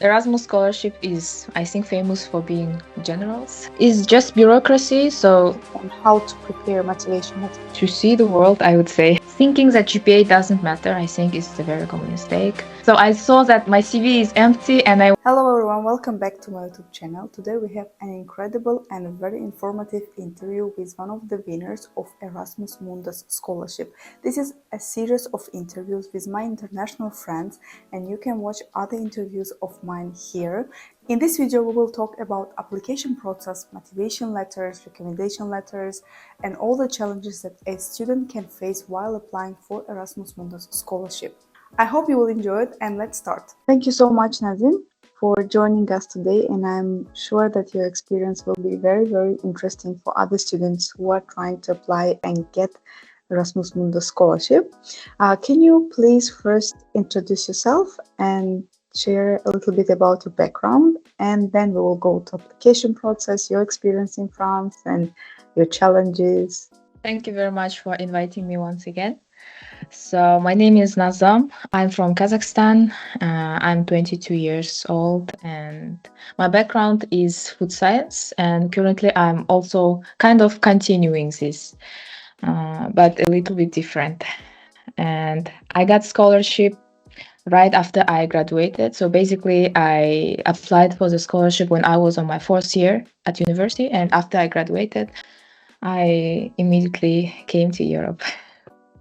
Erasmus Scholarship is, I think, famous for being generals. It's just bureaucracy, so On how to prepare motivation letter. to see the world, I would say. Thinking that GPA doesn't matter, I think, is a very common mistake. So I saw that my CV is empty and I Hello everyone, welcome back to my YouTube channel. Today we have an incredible and very informative interview with one of the winners of Erasmus Mundus Scholarship. This is a series of interviews with my international friends, and you can watch other interviews of mine here. In this video we will talk about application process, motivation letters, recommendation letters, and all the challenges that a student can face while applying for Erasmus Mundus Scholarship. I hope you will enjoy it, and let's start. Thank you so much, Nazym, for joining us today, and I'm sure that your experience will be very, very interesting for other students who are trying to apply and get Erasmus Mundus Scholarship. Can you please first introduce yourself and share a little bit about your background, and then we will go to application process, your experience in France, and your challenges. Thank you very much for inviting me once again. So my name is Nazym. I'm from Kazakhstan. I'm 22 years old and my background is food science, and currently I'm also kind of continuing this, but a little bit different. And I got scholarship right after I graduated. So basically I applied for the scholarship when I was on my fourth year at university, and after I graduated, I immediately came to Europe.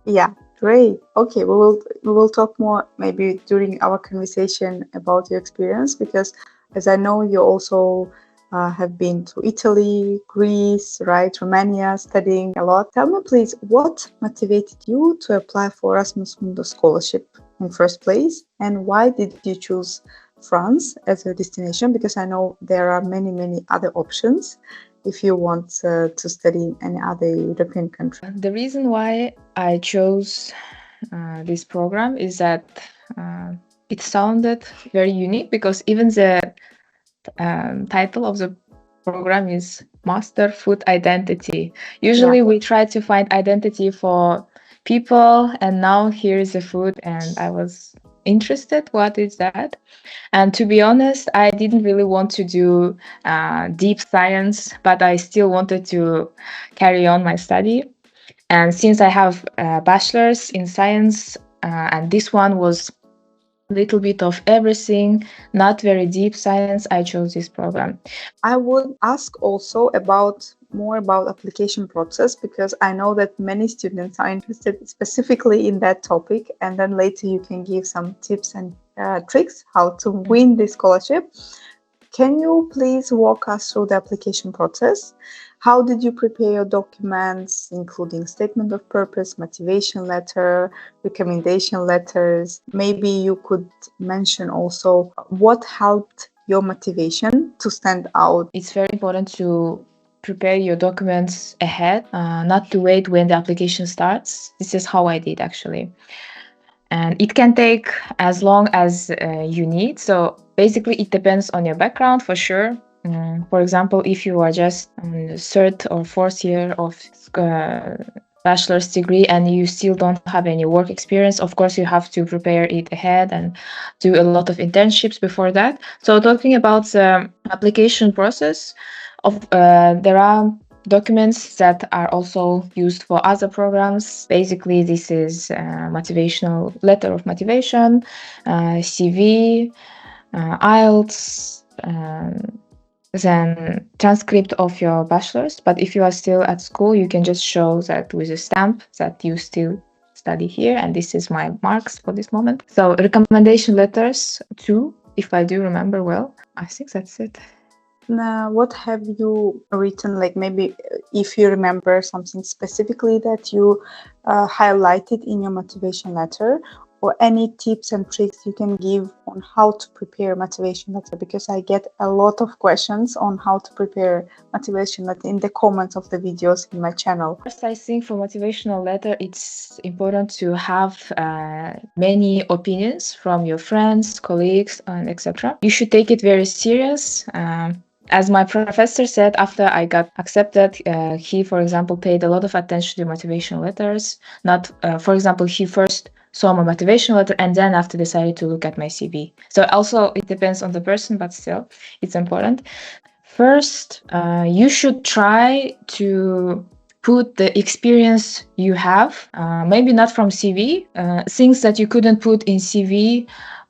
Yeah, great. Okay, we will talk more maybe during our conversation about your experience, because as I know you also have been to Italy, Greece, right, Romania, studying a lot. Tell me please, what motivated you to apply for Erasmus Mundus Scholarship in first place, and why did you choose France as a destination? Because I know there are many other options if you want to study in any other European country. The reason why I chose this program is that it sounded very unique, because even the title of the program is Master Food Identity. Usually we try to find identity for people, and now here is the food, and I was interested what is that. And to be honest, I didn't really want to do deep science, but I still wanted to carry on my study. And since I have a bachelor's in science, and this one was a little bit of everything, not very deep science, I chose this program. I would ask also about more about application process, because I know that many students are interested specifically in that topic, and then later you can give some tips and tricks how to win this scholarship. Can you please walk us through the application process? How did you prepare your documents, including statement of purpose, motivation letter, recommendation letters? Maybe you could mention also what helped your motivation to stand out. It's very important to prepare your documents ahead, not to wait when the application starts. This is how I did actually. And it can take as long as you need. So basically it depends on your background for sure. For example, if you are just on the third or fourth year of bachelor's degree and you still don't have any work experience, of course you have to prepare it ahead and do a lot of internships before that. So talking about the application process, there are documents that are also used for other programs. Basically, this is motivational letter of motivation, CV, IELTS, then transcript of your bachelor's. But if you are still at school, you can just show that with a stamp that you still study here, and this is my marks for this moment. So recommendation letters too, if I do remember well. I think that's it. Now, what have you written? Like maybe if you remember something specifically that you highlighted in your motivation letter, or any tips and tricks you can give on how to prepare motivation letter, because I get a lot of questions on how to prepare motivation letter in the comments of the videos in my channel. First, I think for motivational letter, it's important to have many opinions from your friends, colleagues, and etc. You should take it very serious. As my professor said after I got accepted, he, for example, paid a lot of attention to motivational letters. Not, for example, he first saw my motivation letter, and then after decided to look at my CV. So also it depends on the person, but still it's important. First, you should try to put the experience you have, maybe not from CV, things that you couldn't put in CV,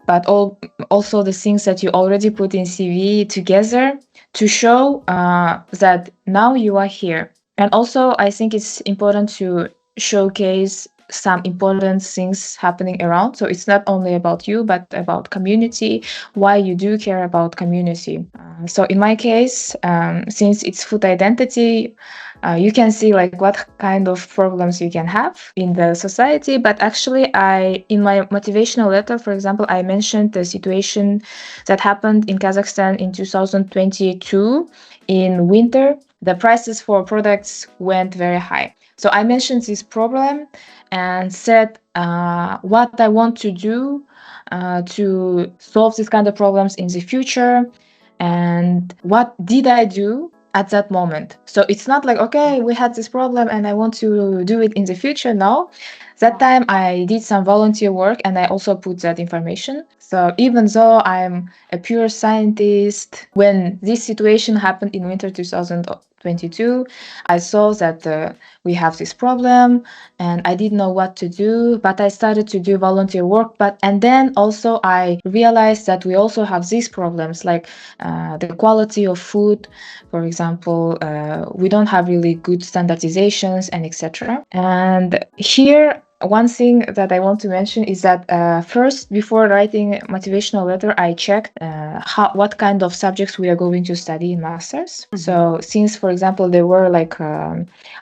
but also the things that you already put in CV together to show that now you are here. And also, I think it's important to showcase some important things happening around. So it's not only about you, but about community, why you do care about community. So in my case, since it's food identity, you can see like what kind of problems you can have in the society. But actually, in my motivational letter, for example, I mentioned the situation that happened in Kazakhstan in 2022 in winter. The prices for products went very high. So I mentioned this problem and said what I want to do to solve this kind of problems in the future, and what did I do at that moment. So it's not like, okay, we had this problem and I want to do it in the future. No, that time I did some volunteer work and I also put that information. So even though I'm a pure scientist, when this situation happened in winter 2022, I saw that we have this problem and I didn't know what to do, but I started to do volunteer work. And then also I realized that we also have these problems, like the quality of food, for example, we don't have really good standardizations and etc. And here, one thing that I want to mention is that first, before writing motivational letter, I checked what kind of subjects we are going to study in masters. Mm-hmm. So since, for example, there were like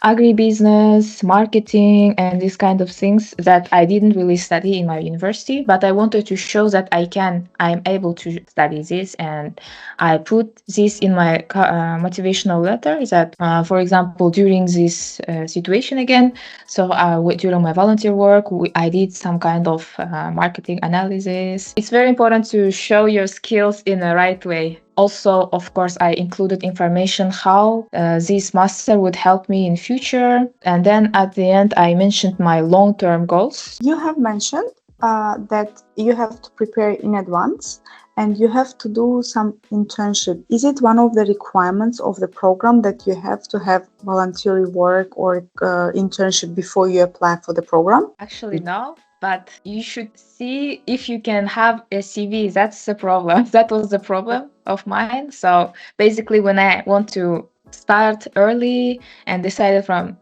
agribusiness, marketing, and these kind of things that I didn't really study in my university, but I wanted to show that I'm able to study this, and I put this in my motivational letter that, for example, during this situation again, so during my volunteer work, I did some kind of marketing analysis. It's very important to show your skills in the right way. Also, of course, I included information how this master would help me in future. And then at the end, I mentioned my long-term goals. You have mentioned that you have to prepare in advance and you have to do some internship. Is it one of the requirements of the program that you have to have voluntary work or internship before you apply for the program? Actually, no. But you should see if you can have a CV. That's the problem. That was the problem of mine. So basically, when I want to start early and decided from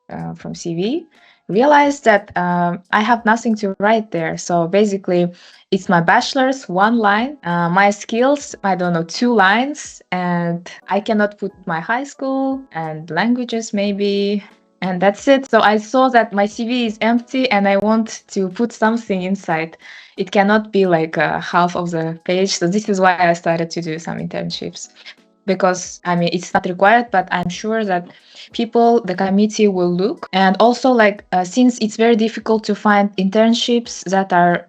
CV, realized that I have nothing to write there. So basically, it's my bachelor's, 1 line, my skills, I don't know, 2 lines, and I cannot put my high school and languages maybe. And that's it. So I saw that my CV is empty and I want to put something inside. It cannot be like half of the page. So this is why I started to do some internships. Because, I mean, it's not required, but I'm sure that the committee will look. And also, since it's very difficult to find internships that are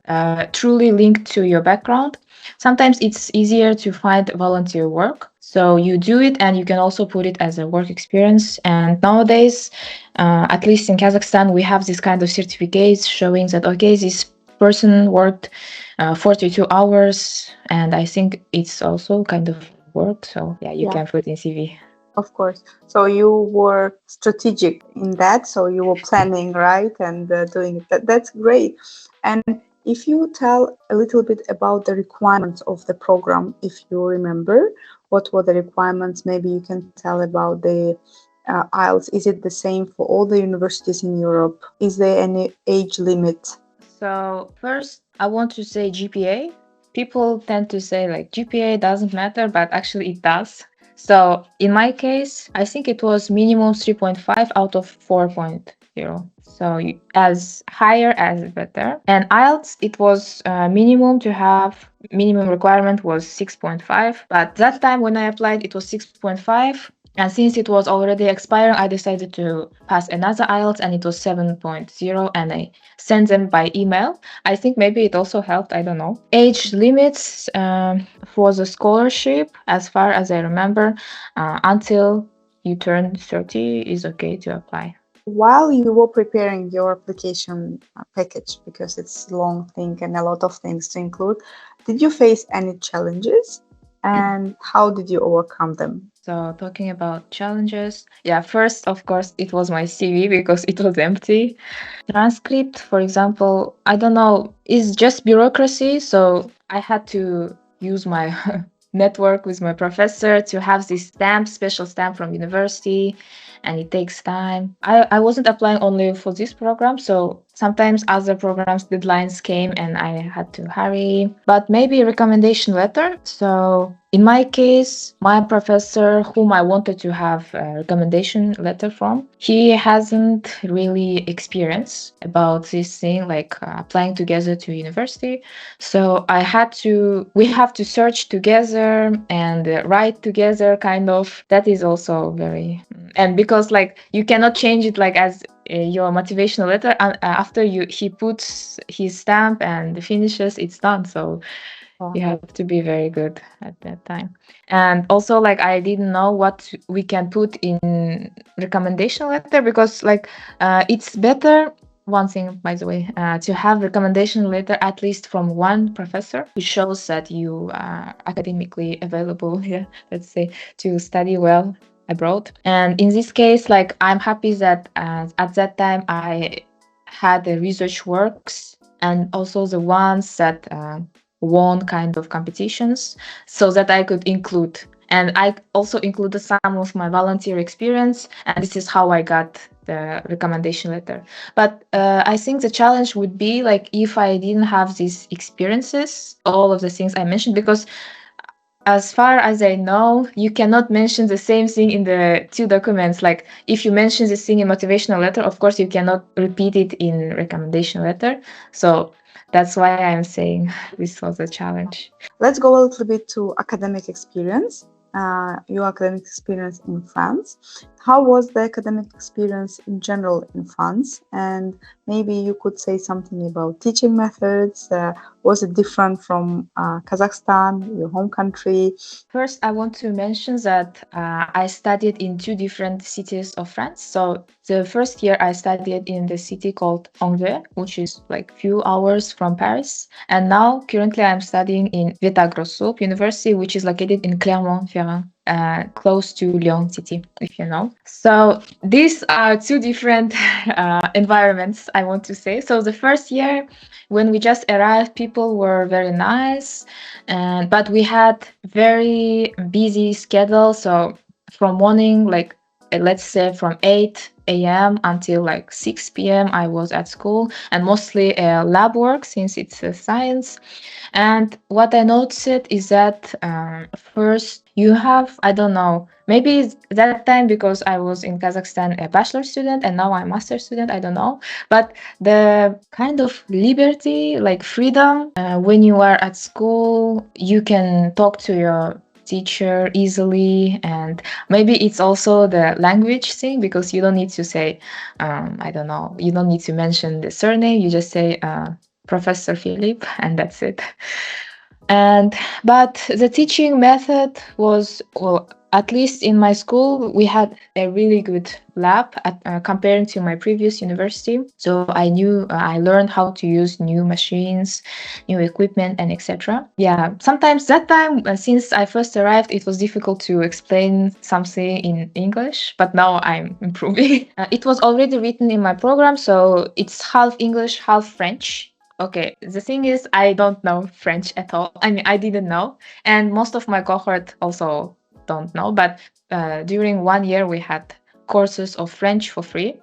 truly linked to your background, sometimes it's easier to find volunteer work. So you do it and you can also put it as a work experience. And nowadays, at least in Kazakhstan, we have this kind of certificates showing that, okay, this person worked 42 hours. And I think it's also kind of work. So yeah, you can put in CV. Of course. So you were strategic in that. So you were planning, right? And doing it. That's great. And if you tell a little bit about the requirements of the program, if you remember, what were the requirements? Maybe you can tell about the IELTS. Is it the same for all the universities in Europe? Is there any age limit? So first, I want to say GPA. People tend to say like GPA doesn't matter, but actually it does. So in my case, I think it was minimum 3.5 out of 4.0. So as higher as better. And IELTS, it was minimum requirement was 6.5. But that time when I applied, it was 6.5. And since it was already expiring, I decided to pass another IELTS and it was 7.0 and I sent them by email. I think maybe it also helped, I don't know. Age limits for the scholarship, as far as I remember, until you turn 30 is okay to apply. While you were preparing your application package, because it's a long thing and a lot of things to include, did you face any challenges and how did you overcome them? So talking about challenges, yeah, first, of course, it was my CV because it was empty. Transcript, for example, I don't know, is just bureaucracy. So I had to use my network with my professor to have this stamp, special stamp from university, and it takes time. I wasn't applying only for this program, so sometimes other programs deadlines came and I had to hurry. But maybe a recommendation letter. So in my case, my professor, whom I wanted to have a recommendation letter from, he hasn't really experience about this thing, like applying together to university. So we have to search together and write together, kind of. That is also very, and because like you cannot change it like as your motivational letter after he puts his stamp and finishes, it's done. So you have to be very good at that time. And also like I didn't know what we can put in recommendation letter, because like it's better, one thing by the way, to have recommendation letter at least from one professor, which shows that you are academically available, yeah, let's say, to study well abroad. And in this case, like I'm happy that at that time I had the research works and also the ones that won kind of competitions, so that I could include. And I also included some of my volunteer experience, and this is how I got the recommendation letter. But I think the challenge would be like if I didn't have these experiences, all of the things I mentioned, because as far as I know, you cannot mention the same thing in the two documents. Like if you mention this thing in motivational letter, of course you cannot repeat it in recommendation letter. So that's why I'm saying this was a challenge. Let's go a little bit to academic experience. Your academic experience in France. How was the academic experience in general in France? And maybe you could say something about teaching methods. Was it different from Kazakhstan, your home country? First, I want to mention that I studied in two different cities of France. So the first year I studied in the city called Angers, which is like few hours from Paris. And now currently I'm studying in Veta-Grosso University, which is located in Clermont-Ferrand, close to Lyon city, if you know. So these are two different environments, I want to say. So the first year, when we just arrived, people were very nice, but we had very busy schedule. So from morning, like let's say from 8 a.m. until like 6 p.m. I was at school, and mostly lab work since it's science. And what I noticed is that first you have, I don't know, maybe that time because I was in Kazakhstan a bachelor student and now I'm master student, I don't know. But the kind of liberty, like freedom, when you are at school, you can talk to your teacher easily, and maybe it's also the language thing, because you don't need to say I don't know, you don't need to mention the surname, you just say Professor Philip, and that's it. And but the teaching method was, well, at least in my school we had a really good lab comparing to my previous university. So I learned how to use new machines, new equipment, and etc. Yeah, sometimes that time, since I first arrived, it was difficult to explain something in English, but now I'm improving. It was already written in my program, so it's half English, half French. Okay, the thing is, I don't know French at all. I mean, I didn't know, and most of my cohort also don't know. But during 1 year, we had courses of French for free.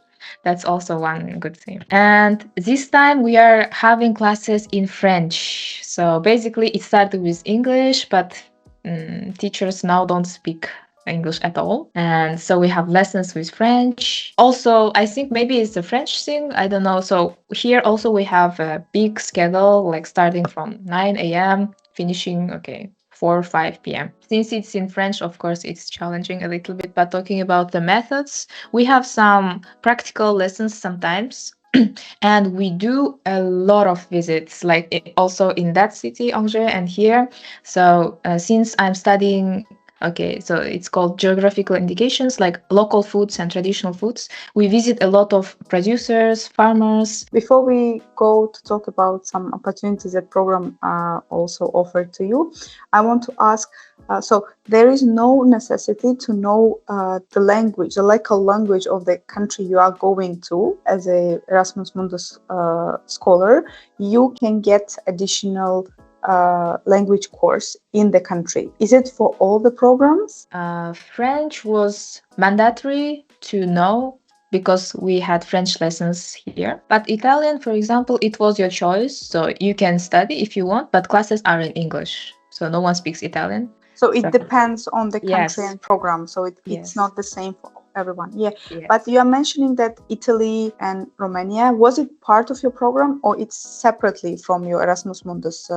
That's also one good thing. And this time we are having classes in French. So basically, it started with English, but teachers now don't speak English at all. And so we have lessons with French. Also, I think maybe it's a French thing. I don't know. So here also we have a big schedule, like starting from 9 a.m., finishing, 4 or 5 p.m. Since it's in French, of course, it's challenging a little bit. But talking about the methods, we have some practical lessons sometimes. And we do a lot of visits, like also in that city, Angers, and here. So since I'm studying Okay, so it's called geographical indications, like local foods and traditional foods. We visit a lot of producers, farmers. Before we go to talk about some opportunities that program also offered to you, I want to ask, so there is no necessity to know the language, the local language of the country you are going to as a Erasmus Mundus scholar. You can get additional language course in the country. Is it for all the programs? French was mandatory to know because we had French lessons here. But Italian, for example, it was your choice. So you can study if you want, but classes are in English. So no one speaks Italian. So it depends on the country Yes. and program. So it's Yes. not the same for everyone. Yeah. Yes. But you are mentioning that Italy and Romania, was it part of your program or it's separately from your Erasmus Mundus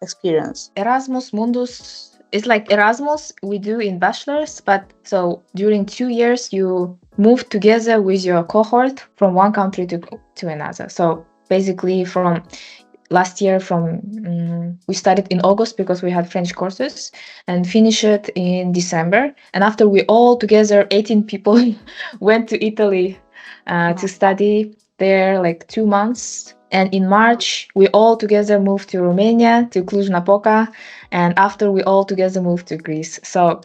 experience? Erasmus Mundus is like Erasmus we do in bachelor's, but so during 2 years you move together with your cohort from one country to another. So basically from last year we started in August because we had French courses and finished it in December. And after we all together, 18 people went to Italy to study there like 2 months. And in March, we all together moved to Romania, to Cluj-Napoca. And after we all together moved to Greece. So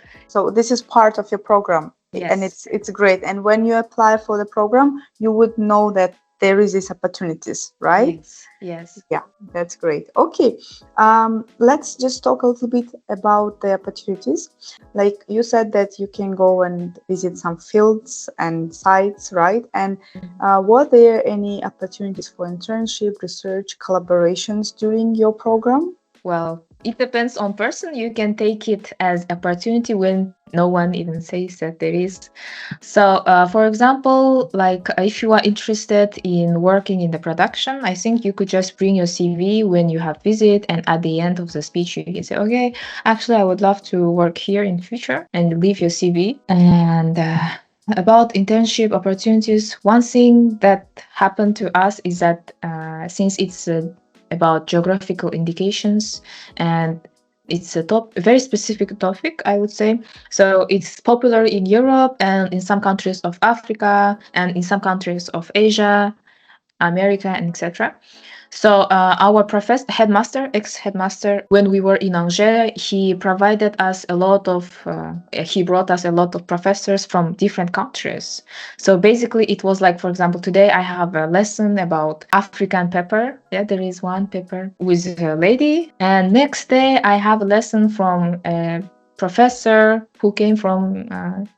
this is part of your program. Yes. And it's great. And when you apply for the program, you would know that there is these opportunities, right? Yes. Yeah, that's great. Okay, let's just talk a little bit about the opportunities. Like you said that you can go and visit some fields and sites, right? And were there any opportunities for internship, research, collaborations during your program? Well, it depends on person. You can take it as opportunity when no one even says that there is. So, for example, like if you are interested in working in the production, I think you could just bring your CV when you have visit, and at the end of the speech, you can say, "Okay, actually, I would love to work here in future," and leave your CV. And about internship opportunities, one thing that happened to us is that since it's about geographical indications and it's a very specific topic, I would say. So it's popular in Europe and in some countries of Africa and in some countries of Asia, America, and etc. So our headmaster, ex-headmaster, when we were in Angers, he provided us a lot of, he brought us a lot of professors from different countries. So basically it was like, for example, today I have a lesson about African pepper. Yeah, there is one pepper with a lady. And next day I have a lesson from a professor who came from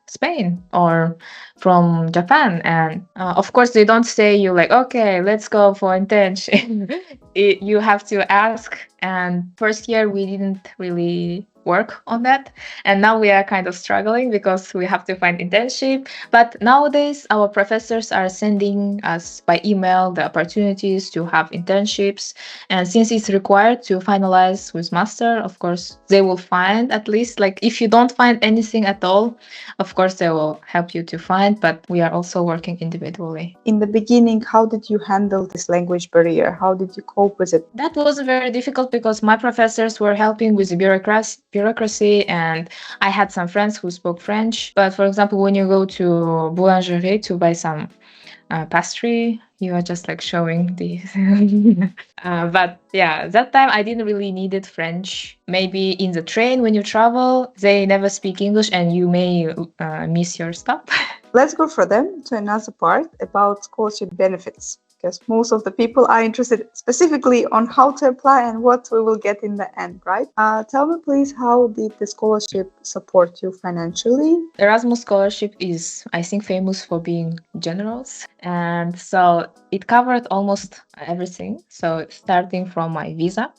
Spain or from Japan. And of course, they don't say you like, okay, let's go for internship. You have to ask. And first year, we didn't really work on that. And now we are kind of struggling because we have to find internship. But nowadays, our professors are sending us by email the opportunities to have internships. And since it's required to finalize with master, of course, they will find at least, like if you don't find anything at all, of course, they will help you to find, but we are also working individually. In the beginning, how did you handle this language barrier? How did you cope with it? That was very difficult because my professors were helping with the bureaucracy, and I had some friends who spoke French. But for example, when you go to boulangerie to buy some pastry, you are just like showing the but yeah, that time I didn't really needed French. Maybe in the train when you travel, they never speak English and you may miss your stop. Let's go further to another part about scholarship benefits, because most of the people are interested specifically on how to apply and what we will get in the end, right? Tell me please, how did the scholarship support you financially? Erasmus Scholarship is, I think, famous for being generous. And so it covered almost everything. So starting from my visa.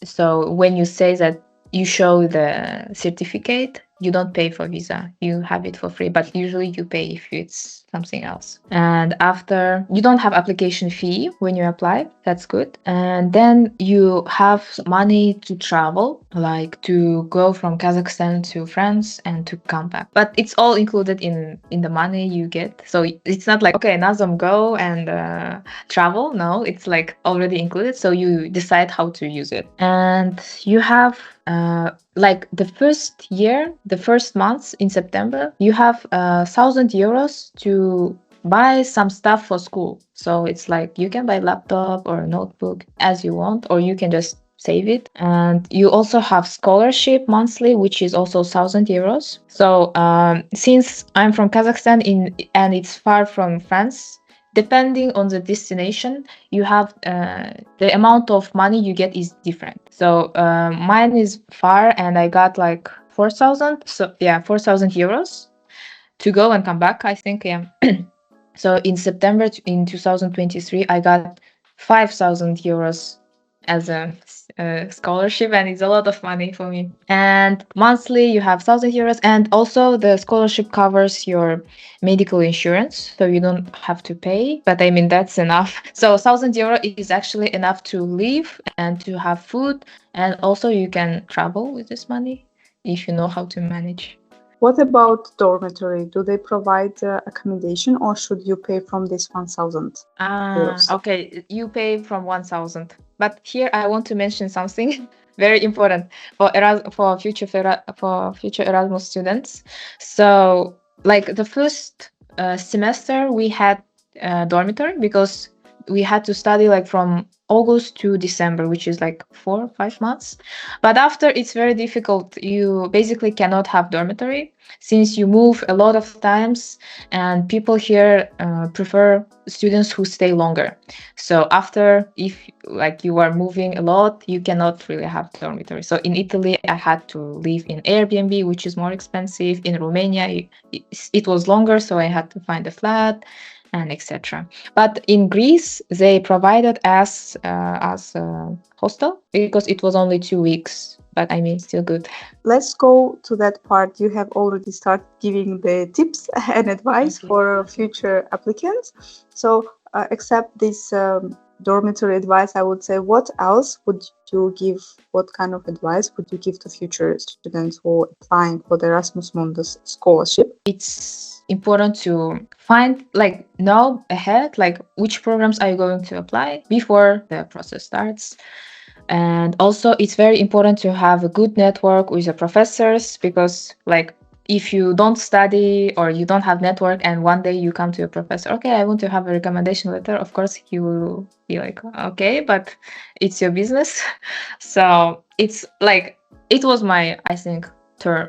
So when you say that you show the certificate, you don't pay for visa. You have it for free, but usually you pay if it's something else. And after, you don't have application fee when you apply. That's good. And then you have money to travel, like to go from Kazakhstan to France and to come back. But it's all included in the money you get. So it's not like, okay, Nazym, go and travel. No, it's like already included. So you decide how to use it. And you have like the first month in September, you have 1,000 euros to buy some stuff for school. So it's like you can buy laptop or a notebook as you want, or you can just save it. And you also have scholarship monthly, which is also 1,000 euros. So since I'm from Kazakhstan and it's far from France, depending on the destination, you have the amount of money you get is different. So mine is far, and I got like 4,000. So yeah, 4,000 euros to go and come back, I think. Yeah. So in September in 2023, I got 5,000 euros as a scholarship, and it's a lot of money for me. And monthly you have 1,000 euros, and also the scholarship covers your medical insurance, so you don't have to pay. But I mean, that's enough. So 1,000 euro is actually enough to live and to have food, and also you can travel with this money if you know how to manage. What about dormitory? Do they provide accommodation, or should you pay from this 1,000 euros? Okay, you pay from 1,000. But here I want to mention something very important for future Erasmus students. So, like the first semester, we had dormitory because we had to study like from August to December, which is like 4 or 5 months. But after, it's very difficult. You basically cannot have dormitory since you move a lot of times, and people here prefer students who stay longer. So after, if like you are moving a lot, you cannot really have dormitory. So in Italy, I had to live in Airbnb, which is more expensive. In Romania, it was longer, so I had to find a flat, and etc. But in Greece, they provided us a hostel because it was only 2 weeks. But I mean, still good. Let's go to that part. You have already started giving the tips and advice for future applicants. So, except this dormitory advice, I would say, what else would you give? What kind of advice would you give to future students who are applying for the Erasmus Mundus Scholarship? It's important to know ahead, like which programs are you going to apply before the process starts. And also, it's very important to have a good network with the professors, because like if you don't study or you don't have network and one day you come to a professor, okay, I want to have a recommendation letter, of course he will be like, okay, but it's your business. So it's like, it was my, I think,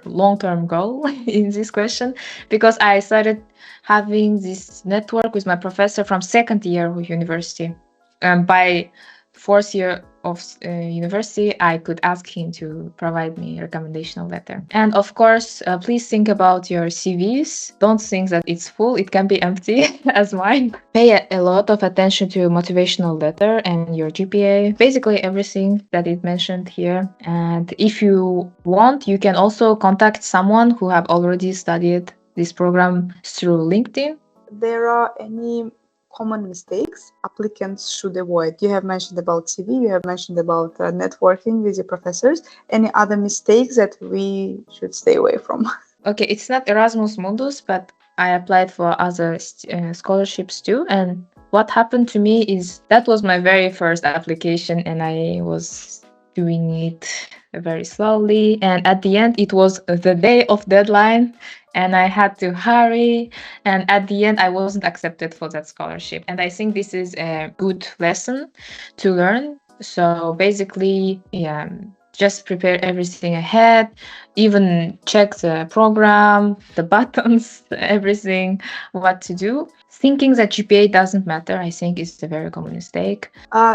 long-term goal in this question, because I started having this network with my professor from second year of university. By fourth year of university, I could ask him to provide me a recommendation letter. And of course, please think about your CVs. Don't think that it's full. It can be empty as mine. Pay a lot of attention to motivational letter and your GPA, basically everything that is mentioned here. And if you want, you can also contact someone who have already studied this program through LinkedIn. There are any common mistakes applicants should avoid? You have mentioned about CV, you have mentioned about networking with your professors. Any other mistakes that we should stay away from? Okay, it's not Erasmus Mundus, but I applied for other scholarships too. And what happened to me is that was my very first application, and I was doing it very slowly. And at the end, it was the day of deadline, and I had to hurry. And at the end, I wasn't accepted for that scholarship. And I think this is a good lesson to learn. So basically, yeah, just prepare everything ahead, even check the program, the buttons, everything, what to do. Thinking that GPA doesn't matter, I think, is a very common mistake.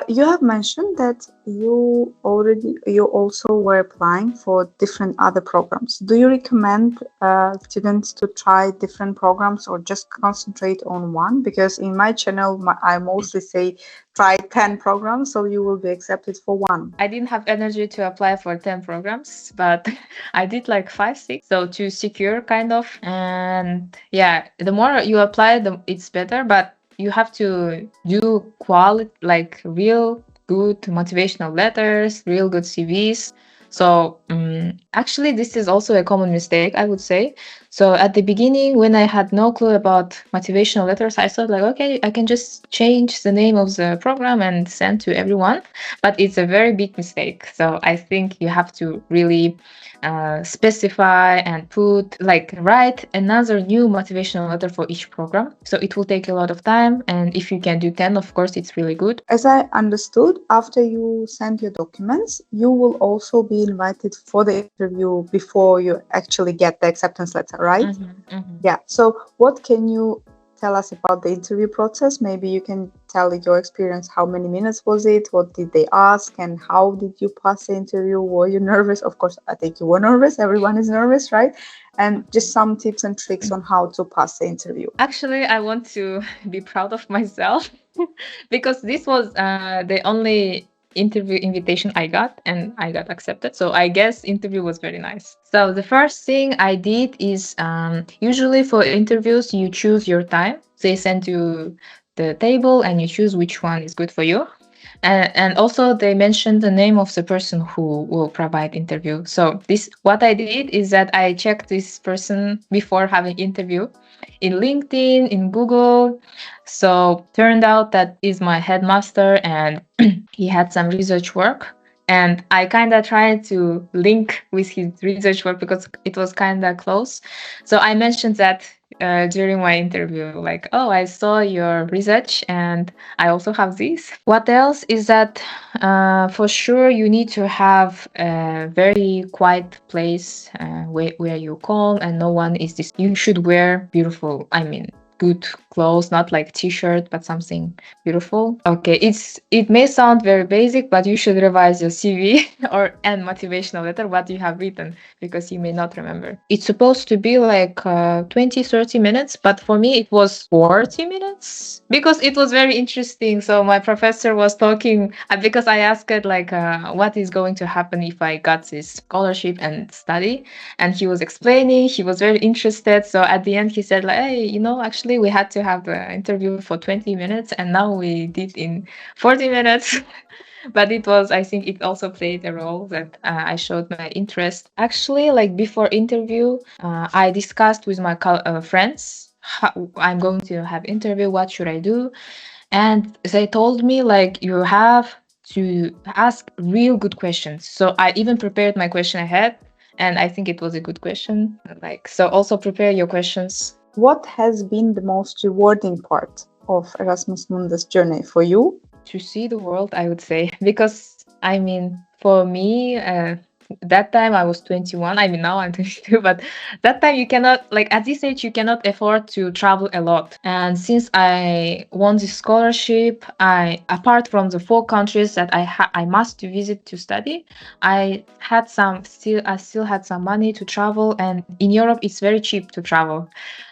You have mentioned that you also were applying for different other programs. Do you recommend students to try different programs or just concentrate on one? Because in my channel, I mostly say try 10 programs, so you will be accepted for one. I didn't have energy to apply for 10 programs, but I did like 5, 6. So to secure kind of. And yeah, the more you apply, it's better. But you have to do quality, like real good motivational letters, real good CVs. So actually, this is also a common mistake, I would say. So at the beginning, when I had no clue about motivational letters, I thought like, okay, I can just change the name of the program and send to everyone. But it's a very big mistake. So I think you have to really specify and write another new motivational letter for each program. So it will take a lot of time. And if you can do 10, of course, it's really good. As I understood, after you send your documents, you will also be invited for the interview before you actually get the acceptance letter, right? Yeah. So what can you tell us about the interview process? Maybe you can tell your experience. How many minutes was it? What did they ask? And how did you pass the interview? Were you nervous? Of course, I think you were nervous. Everyone is nervous, right? And just some tips and tricks on how to pass the interview. Actually, I want to be proud of myself because this was the only interview invitation I got, and I got accepted. So I guess interview was very nice. So the first thing I did is usually for interviews you choose your time. They send you the table and you choose which one is good for you. And also they mentioned the name of the person who will provide interview. So what I did is that I checked this person before having interview in LinkedIn, in Google. So turned out that is my headmaster, and he had some research work. And I kind of tried to link with his research work because it was kind of close. So I mentioned that during my interview, like, oh, I saw your research and I also have this. What else is that for sure you need to have a very quiet place where you're calm and no one is this. You should wear beautiful, good clothes, not like t-shirt, but something beautiful. Okay, it may sound very basic, but you should revise your CV and motivational letter, what you have written, because you may not remember. It's supposed to be like 20-30 minutes, but for me it was 40 minutes because it was very interesting. So my professor was talking because I asked like what is going to happen if I got this scholarship and study, and he was explaining. He was very interested. So at the end he said like, hey, actually we had to have the interview for 20 minutes and now we did in 40 minutes. But I think it also played a role that I showed my interest. Actually, like before interview, I discussed with my friends how I'm going to have interview, what should I do? And they told me like you have to ask real good questions. So I even prepared my question ahead, and I think it was a good question. So also prepare your questions. What has been the most rewarding part of Erasmus Mundus journey for you? To see the world, I would say, because for me, that time I was 21. Now I'm 22, but that time you cannot, at this age, you cannot afford to travel a lot. And since I won this scholarship, apart from the 4 countries that I must visit to study, I still had some money to travel. And in Europe, it's very cheap to travel.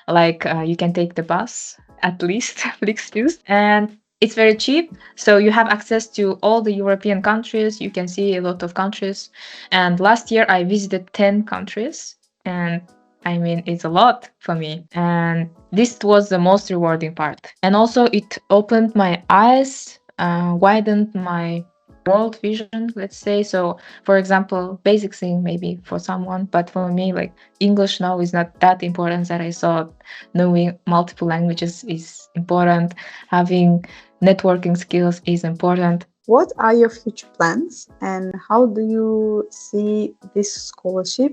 You can take the bus, at least, Flixbus, and it's very cheap, so you have access to all the European countries. You can see a lot of countries. And last year I visited 10 countries, and it's a lot for me. And this was the most rewarding part. And also it opened my eyes, widened my world vision, let's say. So for example, basic thing maybe for someone, but for me, like English now is not that important. That I thought knowing multiple languages is important, having networking skills is important. What are your future plans, and how do you see this scholarship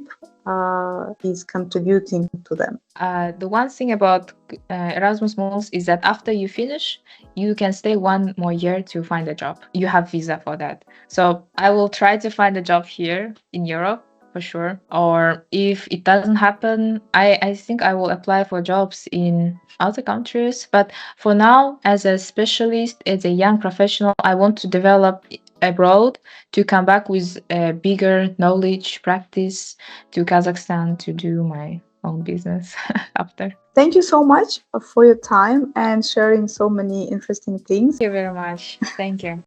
is contributing to them? The one thing about Erasmus Mundus is that after you finish, you can stay 1 more year to find a job. You have visa for that. So I will try to find a job here in Europe for sure. Or if it doesn't happen, I think I will apply for jobs in other countries. But for now, as a specialist, as a young professional, I want to develop abroad to come back with a bigger knowledge practice to Kazakhstan to do my own business after. Thank you so much for your time and sharing so many interesting things. Thank you very much. Thank you.